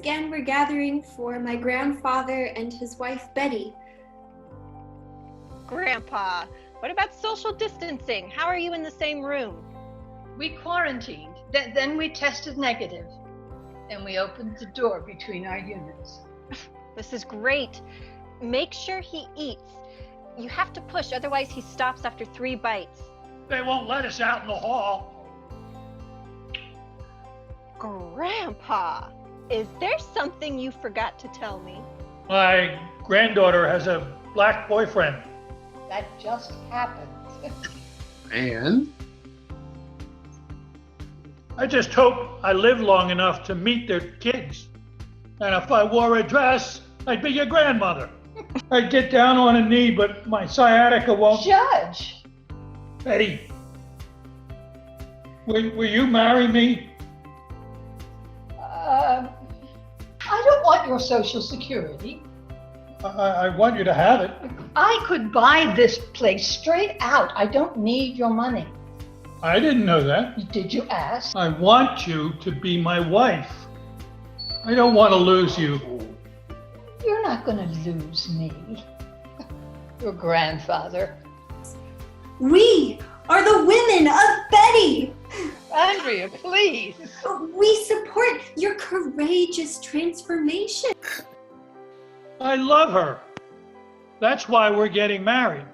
again we're gathering for my grandfather and his wife, Betty. Grandpa, what about social distancing? How are you in the same room? We quarantined, then we tested negative, and we opened the door between our units. This is great. Make sure he eats. You have to push, otherwise he stops after 3 bites. They won't let us out in the hall. Grandpa, is there something you forgot to tell me? My granddaughter has a black boyfriend. That just happened. And? I just hope I live long enough to meet their kids. And if I wore a dress, I'd be your grandmother. I'd get down on a knee, but my sciatica won't. Judge! Betty, will you marry me? I don't want your Social Security. I want you to have it. I could buy this place straight out. I don't need your money. I didn't know that. Did you ask? I want you to be my wife. I don't want to lose you. You're not going to lose me. Your grandfather. We are the women of Betty. Andrea, please. We support your courageous transformation. I love her. That's why we're getting married.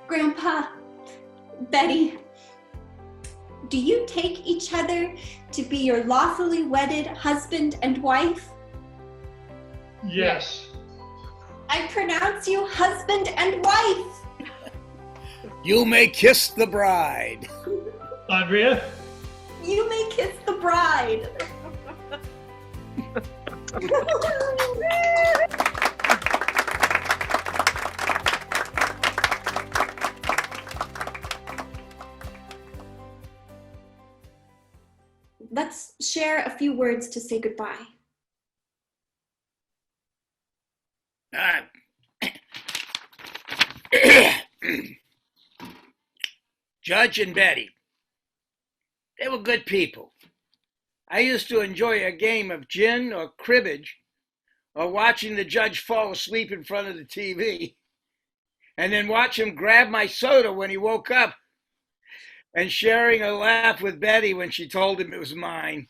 Grandpa, Betty, do you take each other to be your lawfully wedded husband and wife? Yes. I pronounce you husband and wife. You may kiss the bride. Andrea? You may kiss the bride. Let's share a few words to say goodbye. Judge and Betty, they were good people. I used to enjoy a game of gin or cribbage, or watching the judge fall asleep in front of the TV, and then watch him grab my soda when he woke up, and sharing a laugh with Betty when she told him it was mine.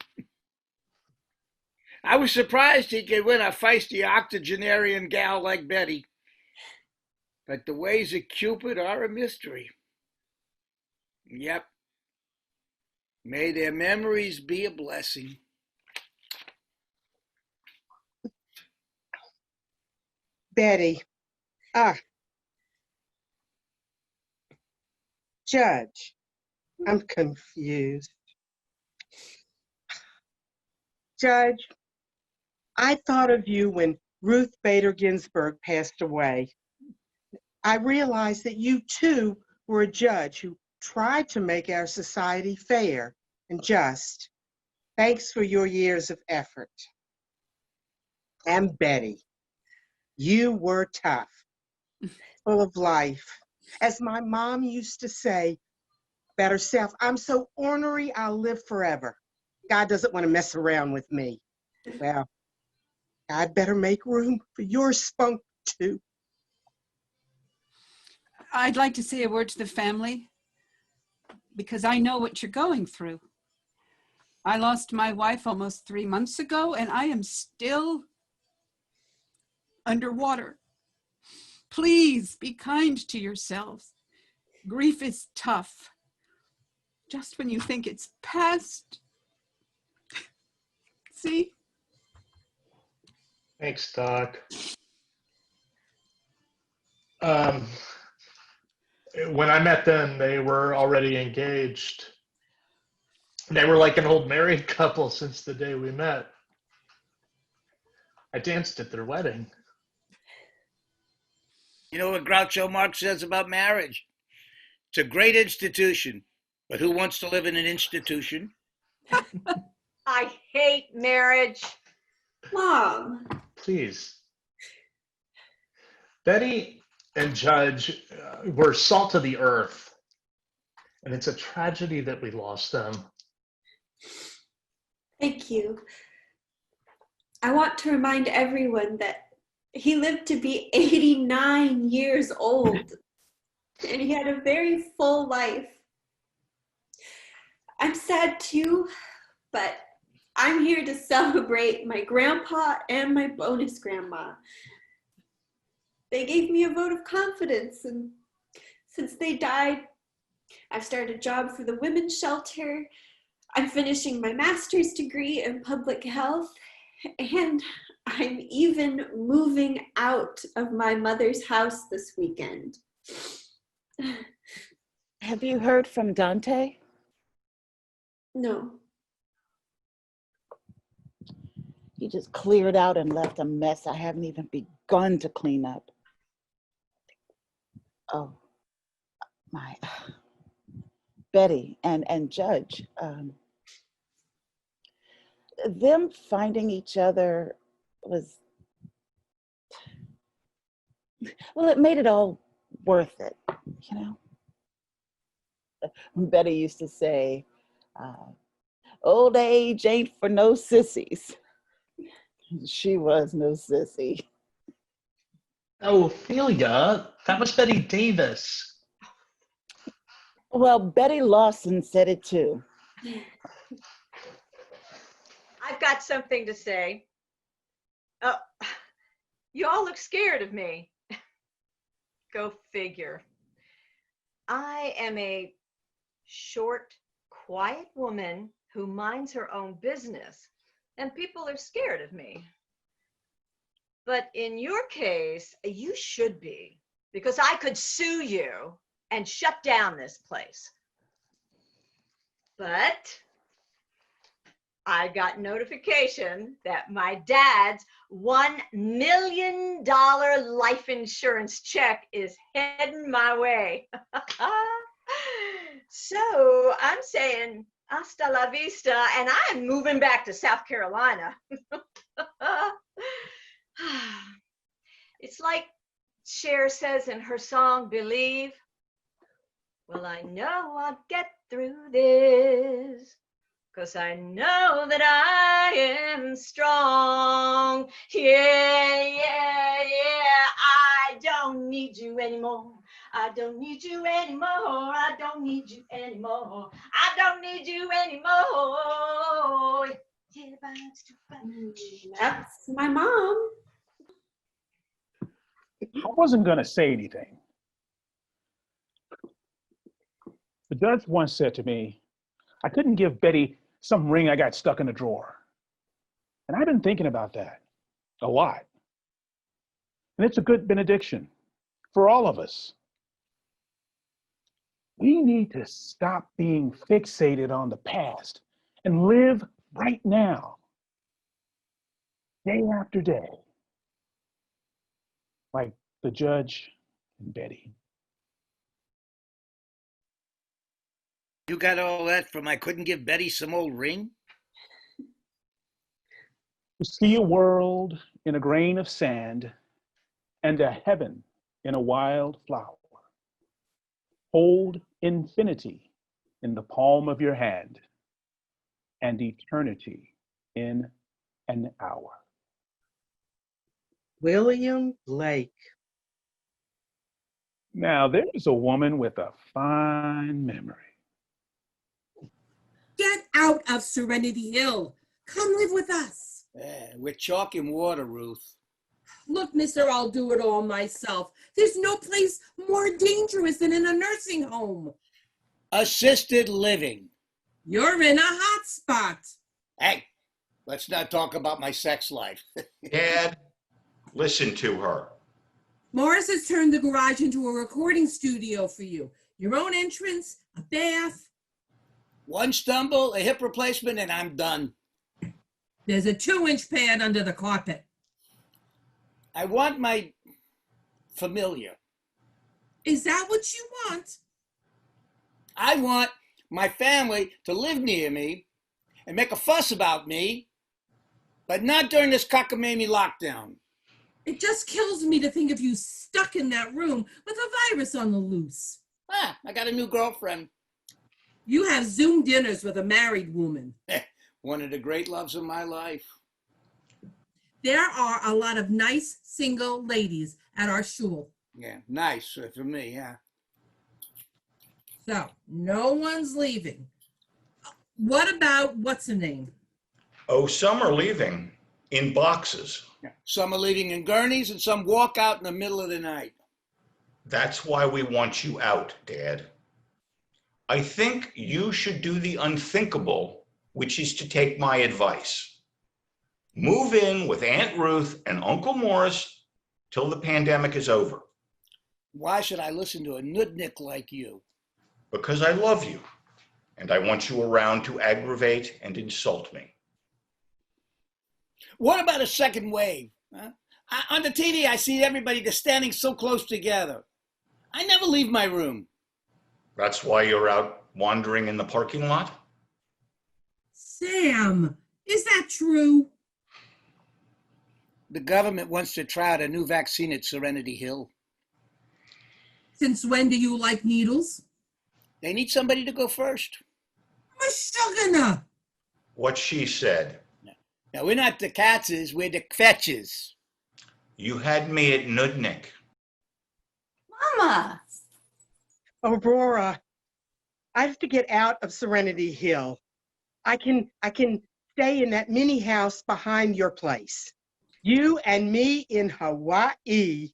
I was surprised he could win a feisty octogenarian gal like Betty, but the ways of Cupid are a mystery. Yep. May their memories be a blessing. Betty. Judge, I'm confused. Judge, I thought of you when Ruth Bader Ginsburg passed away. I realized that you too were a judge who tried to make our society fair and just. Thanks for your years of effort. And Betty, you were tough, full of life. As my mom used to say about herself, I'm so ornery, I'll live forever. God doesn't want to mess around with me. Well, I'd better make room for your spunk too. I'd like to say a word to the family because I know what you're going through. I lost my wife almost 3 months ago and I am still underwater. Please be kind to yourselves. Grief is tough. Just when you think it's past. See? Thanks, Doc. When I met them, they were already engaged. They were like an old married couple since the day we met. I danced at their wedding. You know what Groucho Marx says about marriage? It's a great institution, but who wants to live in an institution? I hate marriage. Mom. Please. Betty and Judge were salt of the earth, and it's a tragedy that we lost them. Thank you. I want to remind everyone that he lived to be 89 years old, and he had a very full life. I'm sad too, but I'm here to celebrate my grandpa and my bonus grandma. They gave me a vote of confidence, and since they died, I've started a job for the women's shelter. I'm finishing my master's degree in public health, and I'm even moving out of my mother's house this weekend. Have you heard from Dante? No. He just cleared out and left a mess I haven't even begun to clean up. Oh, my. Betty and Judge, them finding each other was, well, it made it all worth it, you know? Betty used to say, old age ain't for no sissies. She was no sissy. Oh, Ophelia, that was Betty Davis. Well, Betty Lawson said it too. I've got something to say. You all look scared of me. Go figure. I am a short, quiet woman who minds her own business, and people are scared of me. But in your case, you should be, because I could sue you and shut down this place. But I got notification that my dad's $1 million life insurance check is heading my way. So I'm saying hasta la vista, and I'm moving back to South Carolina. It's like Cher says in her song, Believe. Well, I know I'll get through this, 'cause I know that I am strong. Yeah, yeah, yeah. I don't need you anymore. I don't need you anymore. I don't need you anymore. I don't need you anymore. That's my mom. I wasn't going to say anything. The judge once said to me, I couldn't give Betty some ring I got stuck in a drawer. And I've been thinking about that a lot. And it's a good benediction for all of us. We need to stop being fixated on the past and live right now, day after day, like the judge and Betty. You got all that from I couldn't give Betty some old ring? To see a world in a grain of sand and a heaven in a wild flower. Hold infinity in the palm of your hand and eternity in an hour. William Blake. Now, there's a woman with a fine memory. Get out of Serenity Hill. Come live with us. We're chalk and water, Ruth. Look, mister, I'll do it all myself. There's no place more dangerous than in a nursing home. Assisted living. You're in a hot spot. Hey, let's not talk about my sex life. Dad, listen to her. Morris has turned the garage into a recording studio for you. Your own entrance, a bath. One stumble, a hip replacement, and I'm done. There's a 2-inch pad under the carpet. I want my familiar. Is that what you want? I want my family to live near me and make a fuss about me, but not during this cockamamie lockdown. It just kills me to think of you stuck in that room with a virus on the loose. I got a new girlfriend. You have Zoom dinners with a married woman. One of the great loves of my life. There are a lot of nice single ladies at our shul. Yeah, nice for me, yeah. So no one's leaving. What about what's her name? Oh, some are leaving in boxes. Some are leaving in gurneys and some walk out in the middle of the night. That's why we want you out, Dad. I think you should do the unthinkable, which is to take my advice. Move in with Aunt Ruth and Uncle Morris till the pandemic is over. Why should I listen to a nudnik like you? Because I love you, and I want you around to aggravate and insult me. What about a second wave? Huh? On the TV, I see everybody just standing so close together. I never leave my room. That's why you're out wandering in the parking lot? Sam, is that true? The government wants to try out a new vaccine at Serenity Hill. Since when do you like needles? They need somebody to go first. Mashugana! What she said. Now, we're not the Katzes, we're the Kvetches. You had me at Nudnik. Mama! Aurora, I have to get out of Serenity Hill. I can stay in that mini house behind your place. You and me in Hawaii.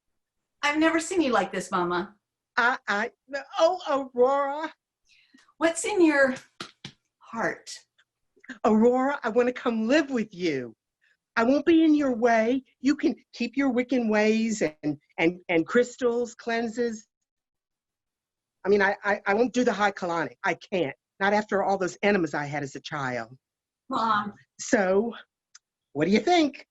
I've never seen you like this, Mama. Oh, Aurora. What's in your heart? Aurora, I want to come live with you. I won't be in your way. You can keep your Wiccan ways and crystals, cleanses. I mean, I won't do the high colonic. I can't. Not after all those enemas I had as a child. Mom. So, what do you think?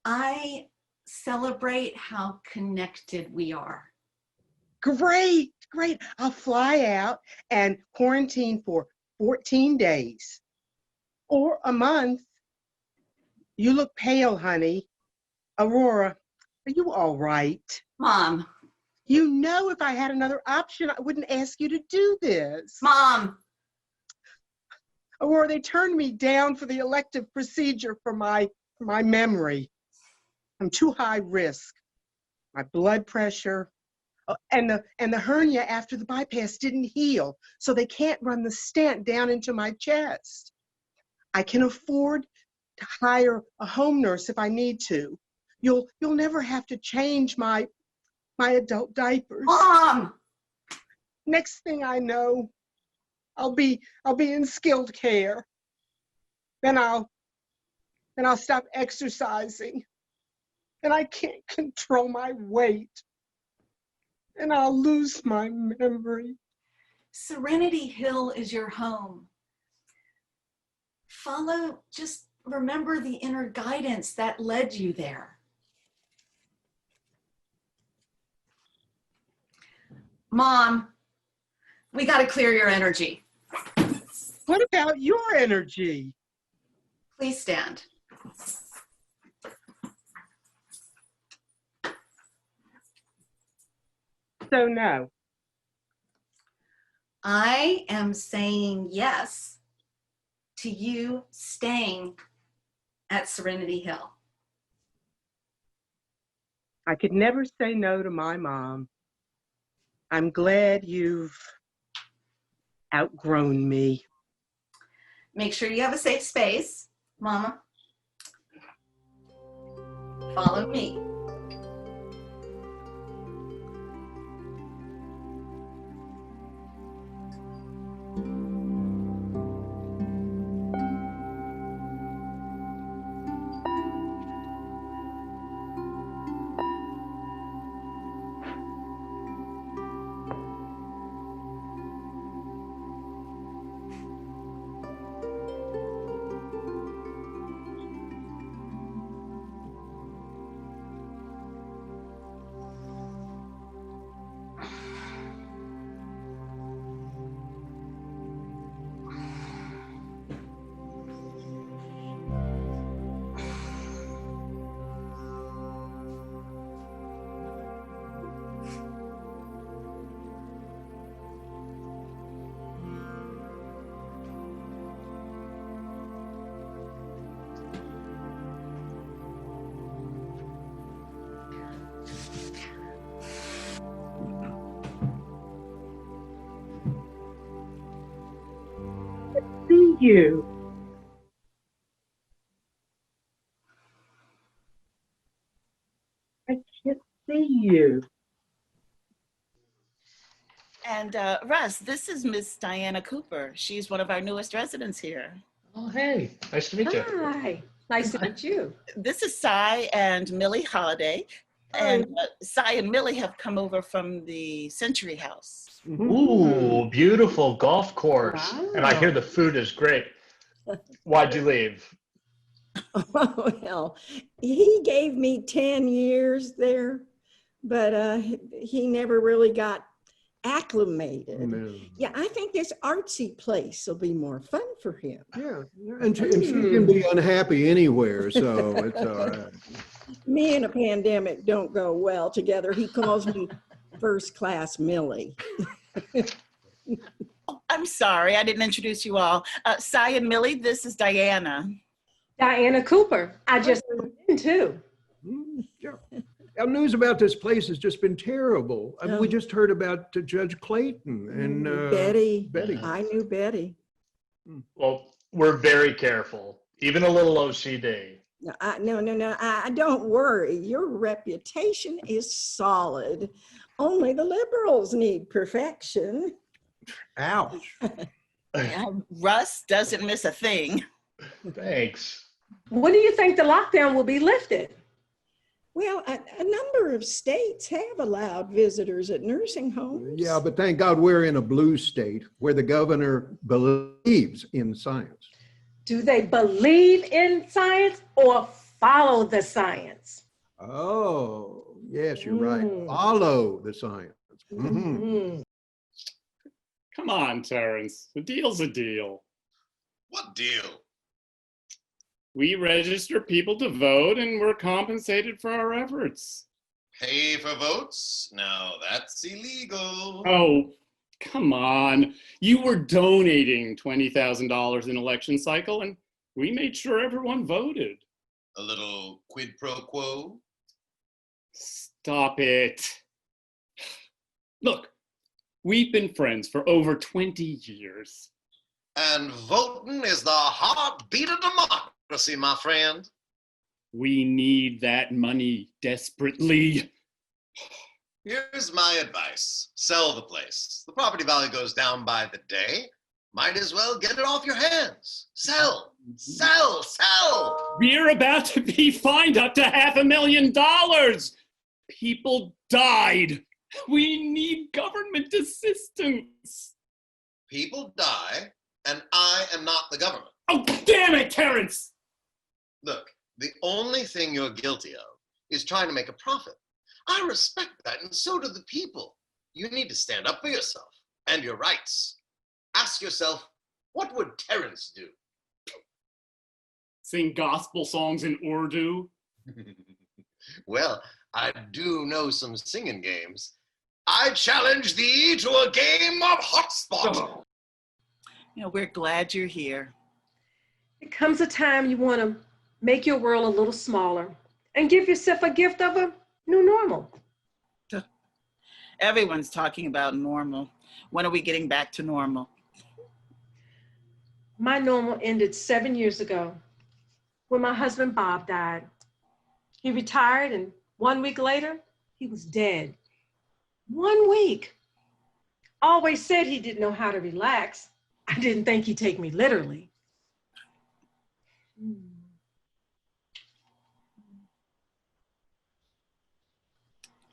I celebrate how connected we are. Great. I'll fly out and quarantine for 14 days or a month. You look pale, honey. Aurora, are you all right? Mom. You know if I had another option, I wouldn't ask you to do this. Mom. Aurora, they turned me down for the elective procedure for my memory. I'm too high risk. My blood pressure and the hernia after the bypass didn't heal, so they can't run the stent down into my chest. I can afford to hire a home nurse if I need to. You'll never have to change my adult diapers. Mom! Next thing I know, I'll be in skilled care. Then I'll stop exercising. And I can't control my weight. And I'll lose my memory. Serenity Hill is your home. Just remember the inner guidance that led you there. Mom, we got to clear your energy. What about your energy? Please stand. So no. I am saying yes to you staying at Serenity Hill. I could never say no to my mom. I'm glad you've outgrown me. Make sure you have a safe space, Mama. Follow me. you. I can't see you. And Russ, this is Miss Diana Cooper. She's one of our newest residents here. Oh, hey, nice to meet you. Hi, nice to meet you. This is Cy and Millie Holiday. And Cy and Millie have come over from the Century House. Ooh, beautiful golf course. Wow. And I hear the food is great. Why'd you leave? Well, he gave me 10 years there, but he never really got acclimated. No. Yeah, I think this artsy place will be more fun for him. Yeah, and she can be unhappy anywhere, so it's all right. Me and a pandemic don't go well together. He calls me first class Millie. Oh, I'm sorry, I didn't introduce you all. Cy and Millie, this is Diana. Diana Cooper. I just moved in too. Yeah. Our news about this place has just been terrible. I mean, we just heard about Judge Clayton and Betty. Betty. I knew Betty. Well, we're very careful, even a little OCD. No, I don't worry. Your reputation is solid. Only the liberals need perfection. Ouch. Russ doesn't miss a thing. Thanks. When do you think the lockdown will be lifted? Well, a number of states have allowed visitors at nursing homes. Yeah, but thank God we're in a blue state where the governor believes in science. Do they believe in science or follow the science? Oh, yes, you're right. Follow the science. Come on, Terrence. The deal's a deal. What deal? We register people to vote and we're compensated for our efforts. Pay for votes? No, that's illegal. Oh, come on. You were donating $20,000 in election cycle and we made sure everyone voted. A little quid pro quo? Stop it. Look, we've been friends for over 20 years. And voting is the heartbeat of democracy, my friend. We need that money desperately. Here's my advice. Sell the place. The property value goes down by the day. Might as well get it off your hands. Sell, sell, sell. We're about to be fined up to $500,000. People died. We need government assistance. People die, and I am not the government. Oh, damn it, Terrence! Look, the only thing you're guilty of is trying to make a profit. I respect that, and so do the people. You need to stand up for yourself and your rights. Ask yourself, what would Terrence do? Sing gospel songs in Urdu? Well, I do know some singing games. I challenge thee to a game of hotspot. You know, we're glad you're here. It comes a time you want to make your world a little smaller and give yourself a gift of a new normal. Everyone's talking about normal. When are we getting back to normal? My normal ended 7 years ago when my husband Bob died. He retired and 1 week later, he was dead. 1 week. Always said he didn't know how to relax. I didn't think he'd take me literally.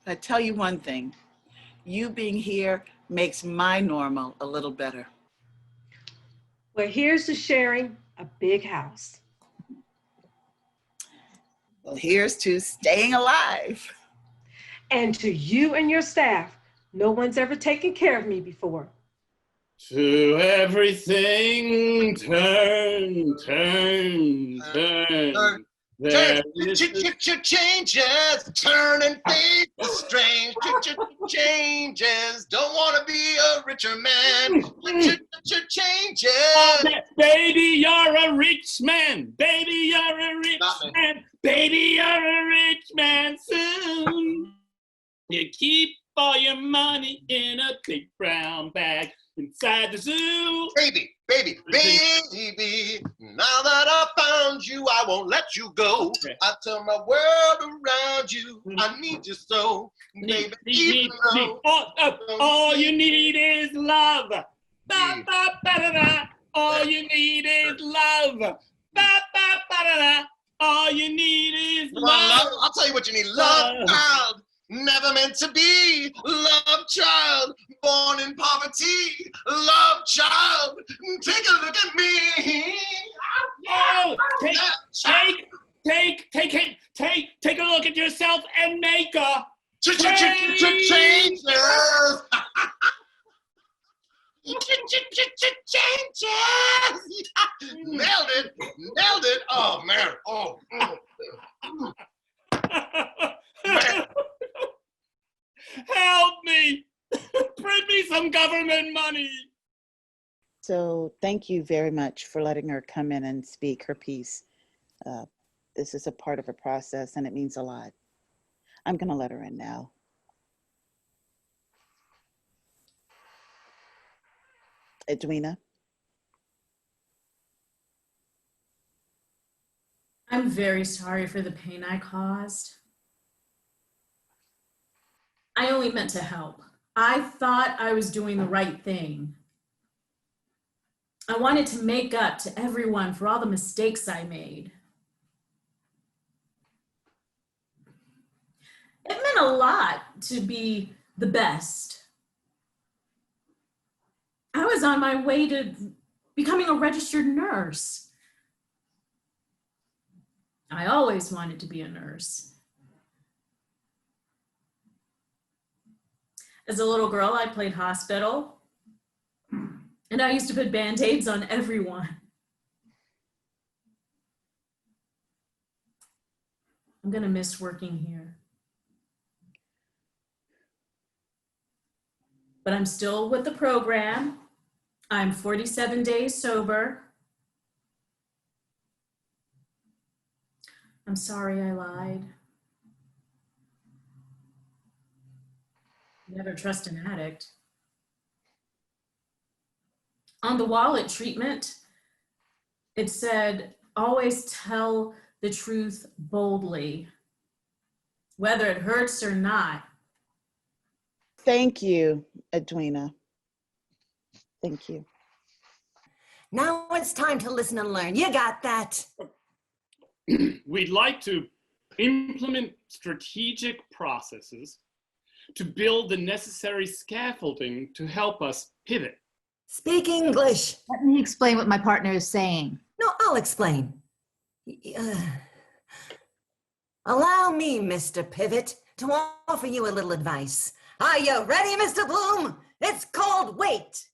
I tell you one thing, you being here makes my normal a little better. Well, here's to sharing a big house. Well, here's to staying alive. And to you and your staff, no one's ever taken care of me before. To everything, turn, turn, turn. There is Changes, turn and fade is strange. Changes, don't want to be a richer man. Changes. Oh, baby, you're a rich man. Baby, you're a rich man. Baby, you're a rich man soon. You keep all your money in a big brown bag inside the zoo. Baby, baby, baby, now that I found you, I won't let you go. I turn my world around you. I need you so. Baby, even though all you need is love. Ba, ba, ba, da, da. All you need is love. Ba, ba, ba, da, da. All you need is love. I'll tell you what you need. Love child, never meant to be. Love child, born in poverty. Love child, take a look at me. Oh, take a look at yourself and make a change. Changes. Nailed it. Oh man. Oh. Man. Help me. Print me some government money. So thank you very much for letting her come in and speak her piece. This is a part of a process and it means a lot. I'm going to let her in now. Edwina. I'm very sorry for the pain I caused. I only meant to help. I thought I was doing the right thing. I wanted to make up to everyone for all the mistakes I made. It meant a lot to be the best. I was on my way to becoming a registered nurse. I always wanted to be a nurse. As a little girl, I played hospital, and I used to put Band-Aids on everyone. I'm gonna miss working here. But I'm still with the program. I'm 47 days sober. I'm sorry I lied. Never trust an addict. On the wall at treatment, it said, always tell the truth boldly, whether it hurts or not. Thank you, Edwina. Thank you. Now it's time to listen and learn. You got that. We'd like to implement strategic processes to build the necessary scaffolding to help us pivot. Speak English. Let me explain what my partner is saying. No, I'll explain. Allow me, Mr. Pivot, to offer you a little advice. Are you ready, Mr. Bloom? It's called wait.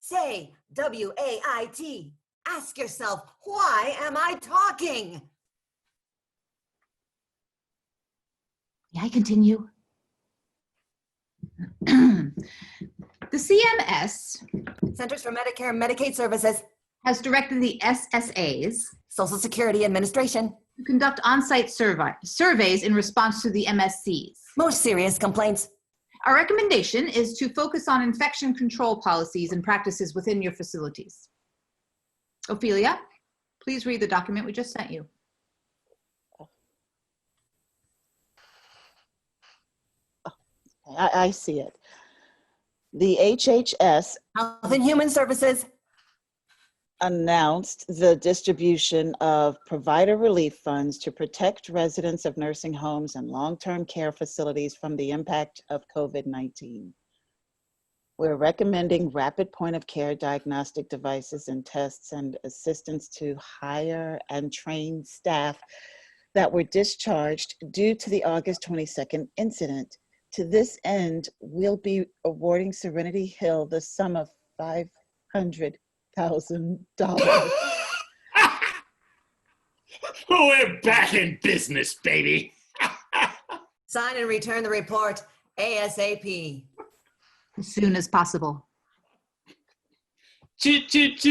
Say W-A-I-T. Ask yourself, why am I talking? May I continue? The CMS, Centers for Medicare and Medicaid Services, has directed the SSAs, Social Security Administration, to conduct on-site surveys in response to the MSCs. Most serious complaints. Our recommendation is to focus on infection control policies and practices within your facilities. Ophelia, please read the document we just sent you. I see it. The HHS, Health and Human Services, announced the distribution of provider relief funds to protect residents of nursing homes and long-term care facilities from the impact of COVID-19. We're recommending rapid point-of-care diagnostic devices and tests and assistance to hire and train staff that were discharged due to the August 22nd incident. To this end, we'll be awarding Serenity Hill the sum of $500,000. We're back in business, baby. sign and return the report ASAP. As soon as possible. Changes,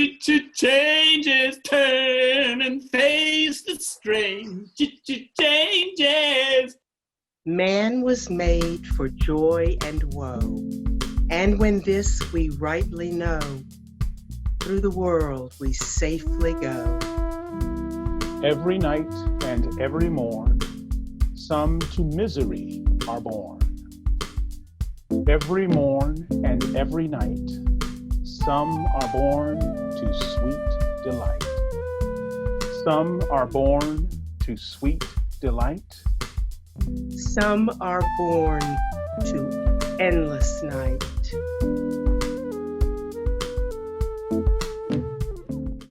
turn and face the strain. Changes. Man was made for joy and woe, and when this we rightly know, through the world we safely go. Every night and every morn, some to misery are born. Every morn and every night, some are born to sweet delight. Some are born to sweet delight. Some are born to endless night.